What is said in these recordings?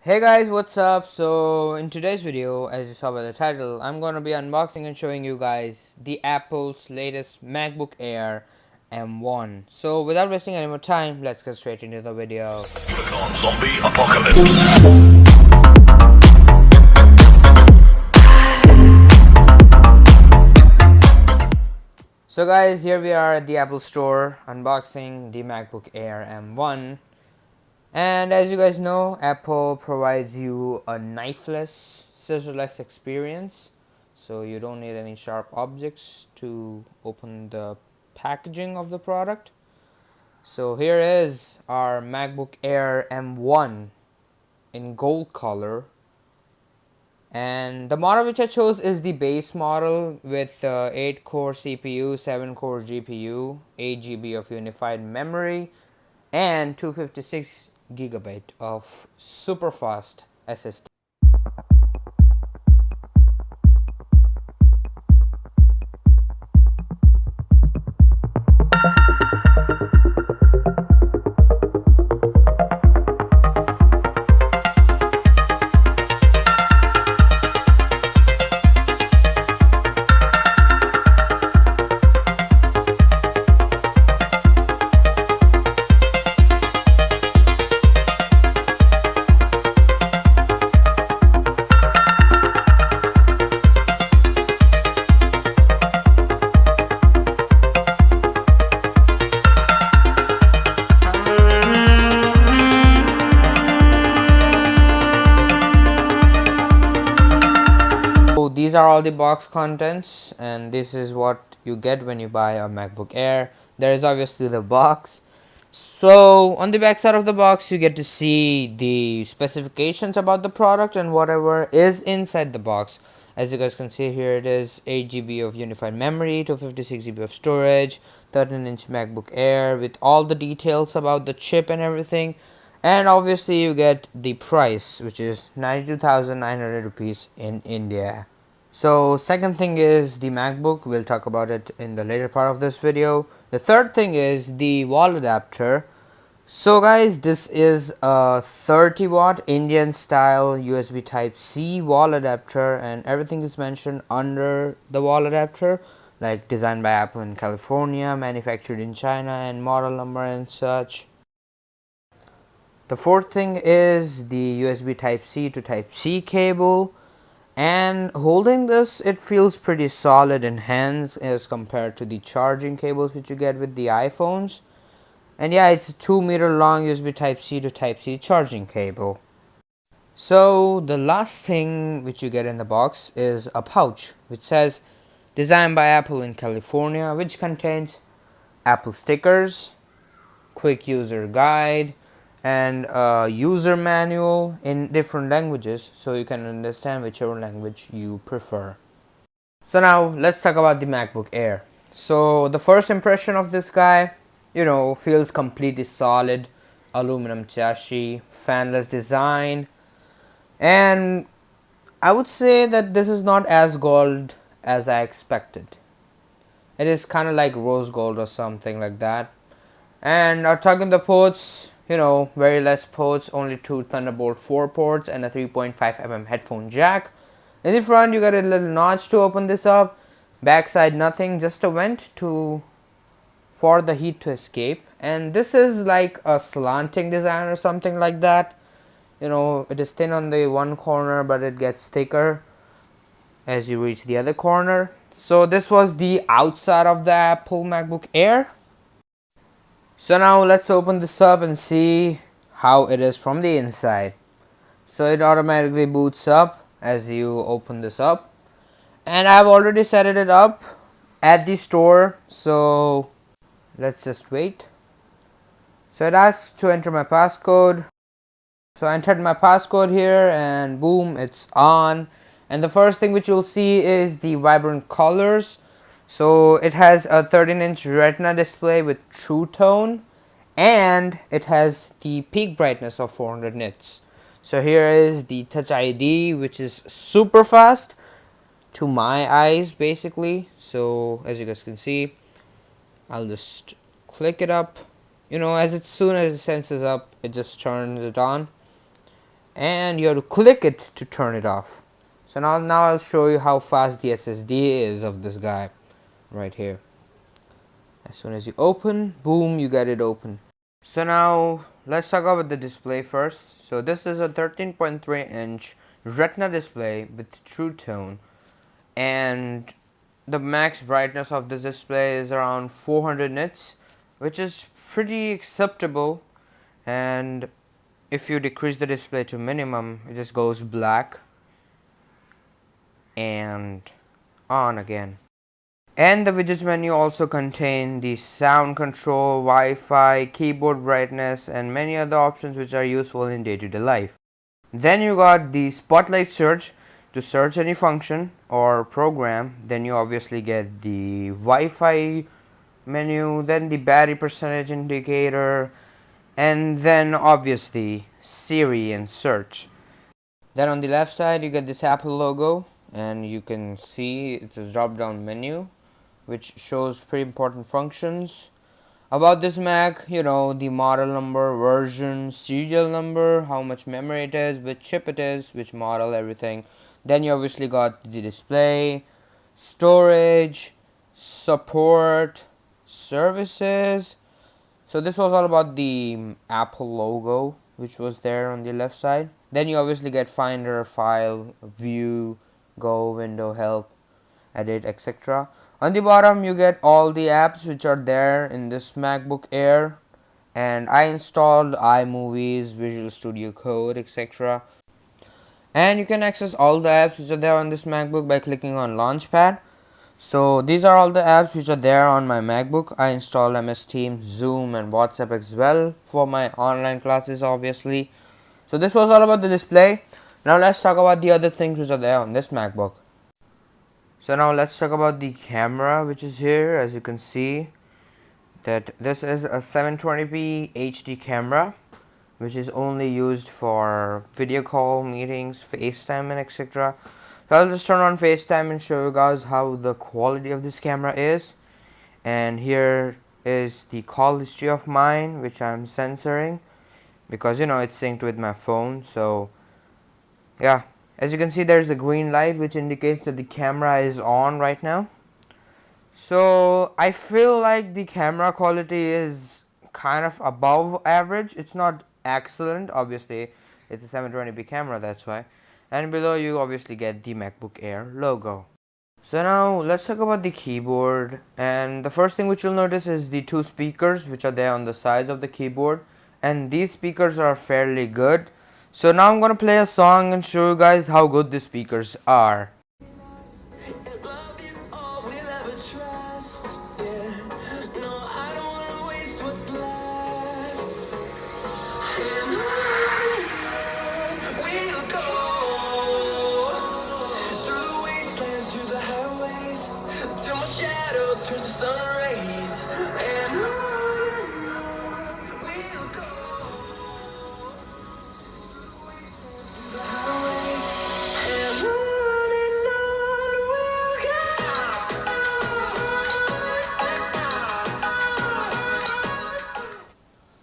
Hey guys, what's up? So in today's video, as you saw by the title, I'm going to be unboxing and showing you guys the Apple's latest MacBook Air M1. So without wasting any more time, let's get straight into the video. Zombie apocalypse. So guys, here we are at the Apple Store unboxing the MacBook Air M1. And as you guys know, Apple provides you a knifeless, scissorless experience. So you don't need any sharp objects to open the packaging of the product. So here is our MacBook Air M1 in gold color. And the model which I chose is the base model with 8 core CPU, 7 core GPU, 8 GB of unified memory, and 256 GB of super fast SSD. So these are all the box contents, and this is what you get when you buy a MacBook Air. There is obviously the box. So on the back side of the box, you get to see the specifications about the product and whatever is inside the box. As you guys can see here, it is 8 GB of unified memory, 256 GB of storage, 13-inch MacBook Air with all the details about the chip and everything. And obviously you get the price, which is 92,900 rupees in India. So second thing is the MacBook. We'll talk about it in the later part of this video. The third thing is the wall adapter. So guys, this is a 30-watt Indian style USB type C wall adapter, and everything is mentioned under the wall adapter, like designed by Apple in California, manufactured in China, and model number and such. The fourth thing is the USB type C to type C cable. And holding this, it feels pretty solid in hands as compared to the charging cables which you get with the iPhones. And yeah, it's a 2-meter long USB type C to type C charging cable. So the last thing which you get in the box is a pouch which says designed by Apple in California, which contains Apple stickers, quick user guide, and a user manual in different languages, so you can understand whichever language you prefer. So now let's talk about the MacBook Air. So the first impression of this guy, feels completely solid, aluminum chassis, fanless design, and I would say that this is not as gold as I expected. It is kind of like rose gold or something like that. And talking the ports, very less ports, only 2 Thunderbolt 4 ports and a 3.5 mm headphone jack. In the front, you got a little notch to open this up. Backside, nothing, just a vent for the heat to escape. And this is like a slanting design or something like that. It is thin on the one corner, but it gets thicker as you reach the other corner. So this was the outside of the Apple MacBook Air. So now let's open this up and see how it is from the inside. So it automatically boots up as you open this up, and I've already set it up at the store, so let's just wait. So it asks to enter my passcode. So I entered my passcode here, and boom, it's on. And the first thing which you'll see is the vibrant colors. So it has a 13-inch Retina display with True Tone, and it has the peak brightness of 400 nits. So here is the Touch ID, which is super fast to my eyes basically. So as you guys can see, I'll just click it up. As soon as it senses up, it just turns it on. and you have to click it to turn it off. So now I'll show you how fast the SSD is of this guy right here. As soon as you open, boom, you get it open. So now let's talk about the display first. So this is a 13.3-inch Retina display with True Tone, and the max brightness of this display is around 400 nits, which is pretty acceptable. And if you decrease the display to minimum, it just goes black and on again. And the widgets menu also contain the sound control, Wi-Fi, keyboard brightness, and many other options which are useful in day-to-day life. Then you got the spotlight search to search any function or program. Then you obviously get the Wi-Fi menu, then the battery percentage indicator, and then obviously Siri and search. Then on the left side you get this Apple logo, and you can see it's a drop down menu which shows pretty important functions about this Mac, the model number, version, serial number, how much memory it is, which chip it is, which model, everything. Then you obviously got the display, storage, support, services. So this was all about the Apple logo which was there on the left side. Then you obviously get Finder, File, View, Go, Window, Help, Edit, etc. On the bottom you get all the apps which are there in this MacBook Air, and I installed iMovies, Visual Studio Code, etc. And you can access all the apps which are there on this MacBook by clicking on Launchpad. So these are all the apps which are there on my MacBook. I installed MS Teams, Zoom, and WhatsApp as well for my online classes, obviously. So this was all about the display. Now let's talk about the other things which are there on this MacBook. So now let's talk about the camera which is here. As you can see that this is a 720p HD camera which is only used for video call, meetings, FaceTime, and etc. So I'll just turn on FaceTime and show you guys how the quality of this camera is. And here is the call history of mine which I'm censoring because it's synced with my phone. So yeah, as you can see there's a green light which indicates that the camera is on right now. So I feel like the camera quality is kind of above average. It's not excellent, obviously it's a 720p camera, that's why. And below you obviously get the MacBook Air logo. So now let's talk about the keyboard, and the first thing which you'll notice is the two speakers which are there on the sides of the keyboard, and these speakers are fairly good. So now I'm gonna play a song and show you guys how good the speakers are.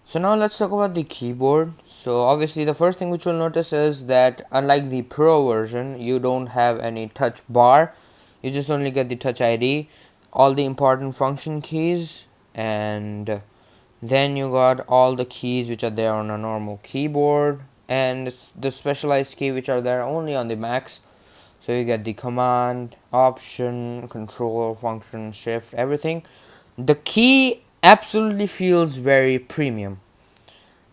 So now let's talk about the keyboard. So obviously the first thing which you'll notice is that unlike the Pro version, you don't have any touch bar. You just only get the Touch ID, all the important function keys, and then you got all the keys which are there on a normal keyboard, and the specialized key which are there only on the Macs. So you get the command, option, control, function, shift, everything. The key absolutely feels very premium.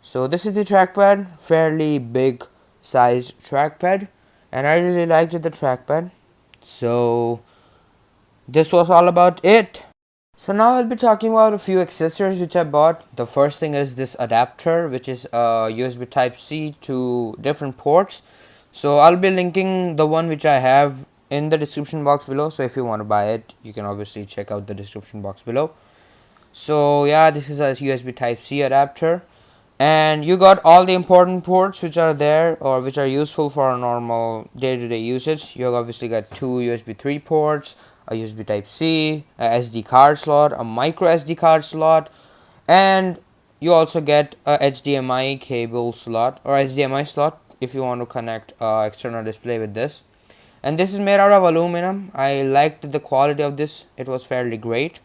So this is the trackpad, fairly big sized trackpad, and I really liked the trackpad. So this was all about it. So now I'll be talking about a few accessories which I bought. The first thing is this adapter, which is a USB type C to different ports. So I'll be linking the one which I have in the description box below. So if you want to buy it, you can obviously check out the description box below. So yeah, this is a USB type C adapter, and you got all the important ports which are there or which are useful for a normal day-to-day usage. You obviously got two USB 3 ports, a USB type C, a SD card slot, a micro SD card slot, and you also get a HDMI cable slot or HDMI slot if you want to connect external display with this. And this is made out of aluminum. I liked the quality of this, it was fairly great.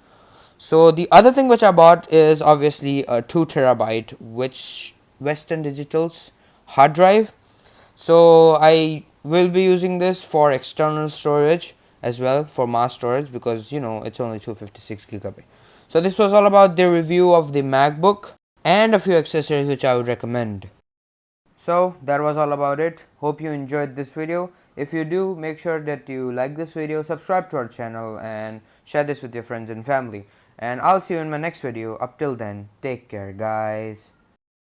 So the other thing which I bought is obviously a 2 terabyte which Western Digital's hard drive. So I will be using this for external storage as well, for mass storage, because you know it's only 256 gigabyte. So this was all about the review of the MacBook and a few accessories which I would recommend. So that was all about it. Hope you enjoyed this video. If you do, make sure that you like this video, subscribe to our channel, and share this with your friends and family. And I'll see you in my next video. Up till then, take care guys.